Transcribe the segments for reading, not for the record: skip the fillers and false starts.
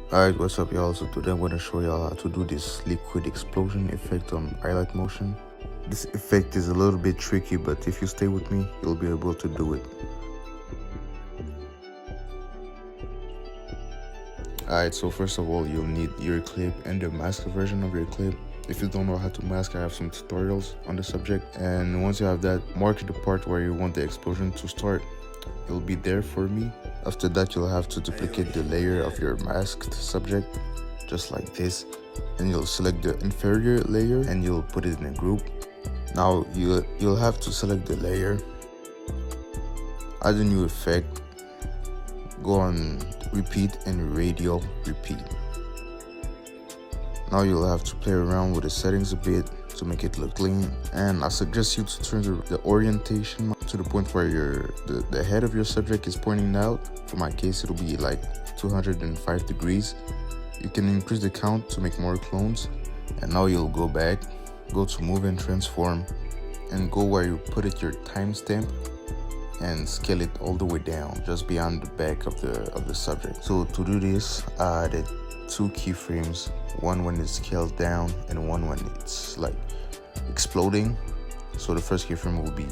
Alright, what's up y'all? So today I'm going to show y'all how to do this liquid explosion effect on highlight motion. This effect is a little bit tricky, but if you stay with me, you'll be able to do it. Alright, so first of all, you'll need your clip and the mask version of your clip. If you don't know how to mask, I have some tutorials on the subject. And once you have that, mark the part where you want the explosion to start. It'll be there for me. After that, you'll have to duplicate the layer of your masked subject, just like this. And you'll select the inferior layer and you'll put it in a group. Now you'll have to select the layer, add a new effect, go on repeat and radial repeat. Now you'll have to play around with the settings a bit to make it look clean, and I suggest you to turn the orientation to the point where the head of your subject is pointing out. For my case, it'll be like 205 degrees. You can increase the count to make more clones. And now you'll go back, go to move and transform, and go where you put it your timestamp and scale it all the way down just beyond the back of the subject. So to do this, I added 2 keyframes, one when it's scaled down and one when it's like exploding. So the first keyframe will be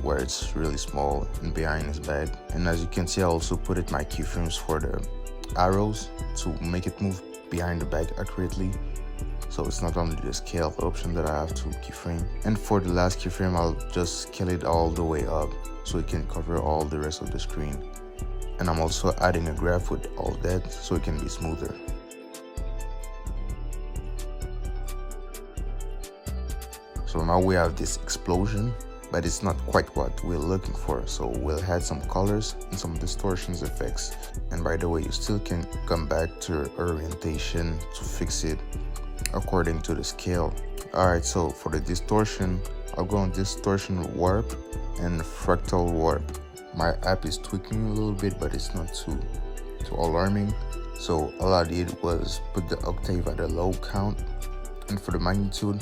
where it's really small and behind his back. And as you can see, I also put it my keyframes for the arrows to make it move behind the back accurately. So it's not only the scale option that I have to keyframe. And for the last keyframe, I'll just scale it all the way up so it can cover all the rest of the screen. And I'm also adding a graph with all that so it can be smoother. So now we have this explosion, but it's not quite what we're looking for. So we'll add some colors and some distortions effects. And by the way, you still can come back to your orientation to fix it according to the scale. Alright, so for the distortion, I'll go on distortion warp and fractal warp. My app is tweaking a little bit, but it's not too alarming. So all I did was put the octave at a low count, and for the magnitude,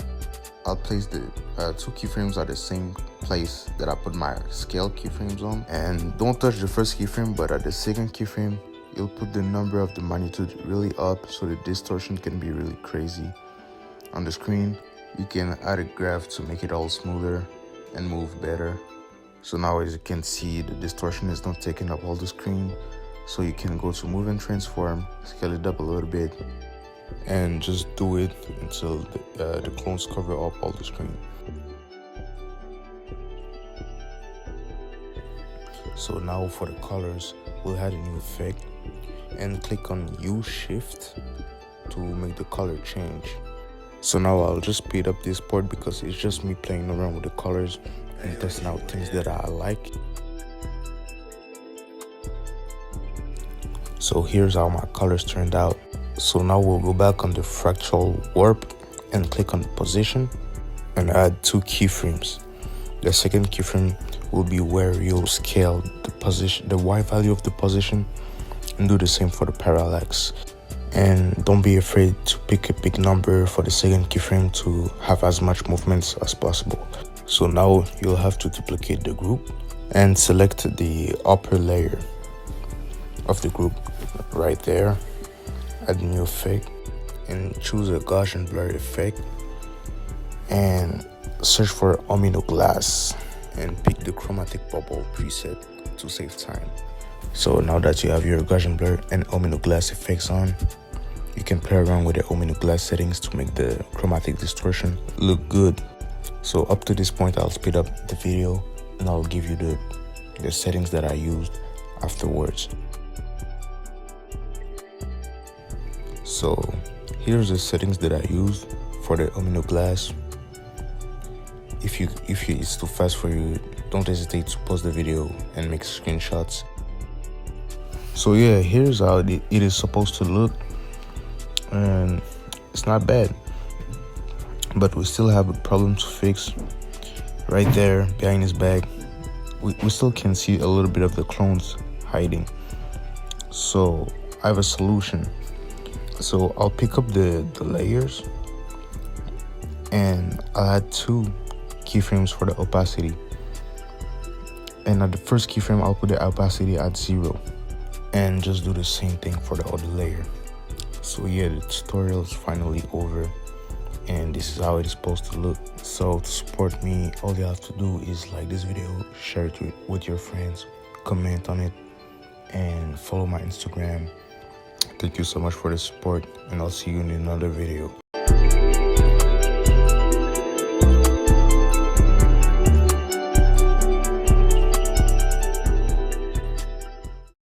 I'll place the 2 keyframes at the same place that I put my scale keyframes on. And don't touch the first keyframe, but at the second keyframe, you'll put the number of the magnitude really up so the distortion can be really crazy. On the screen, you can add a graph to make it all smoother and move better. So now as you can see, the distortion is not taking up all the screen. So you can go to move and transform, scale it up a little bit, and just do it until the clones cover up all the screen. So now for the colors, we'll add a new effect and click on U shift to make the color change. So now I'll just speed up this part because it's just me playing around with the colors and testing out things that I like. So here's how my colors turned out. So now we'll go back on the fractal warp and click on the position and add 2 keyframes. The second keyframe will be where you'll scale the position, the Y value of the position, and do the same for the parallax. And don't be afraid to pick a big number for the second keyframe to have as much movements as possible. So now you'll have to duplicate the group and select the upper layer of the group right there. Add a new effect and choose a Gaussian blur effect and search for omino glass and pick the chromatic bubble preset to save time. So now that you have your Gaussian blur and omino glass effects on, you can play around with the omino glass settings to make the chromatic distortion look good. So up to this point, I'll speed up the video and I'll give you the settings that I used afterwards. So here's the settings that I used for the omino glass. If it's too fast for you, don't hesitate to pause the video and make screenshots. So yeah, here's how it is supposed to look, and it's not bad, but we still have a problem to fix. Right there behind his back, we still can see a little bit of the clones hiding. So I have a solution. So I'll pick up the layers and I'll add 2 keyframes for the opacity. And at the first keyframe, I'll put the opacity at 0 and just do the same thing for the other layer. So yeah, the tutorial is finally over, and this is how it is supposed to look. So to support me, all you have to do is like this video, share it with your friends, comment on it, and follow my Instagram. Thank you so much for the support, and I'll see you in another video.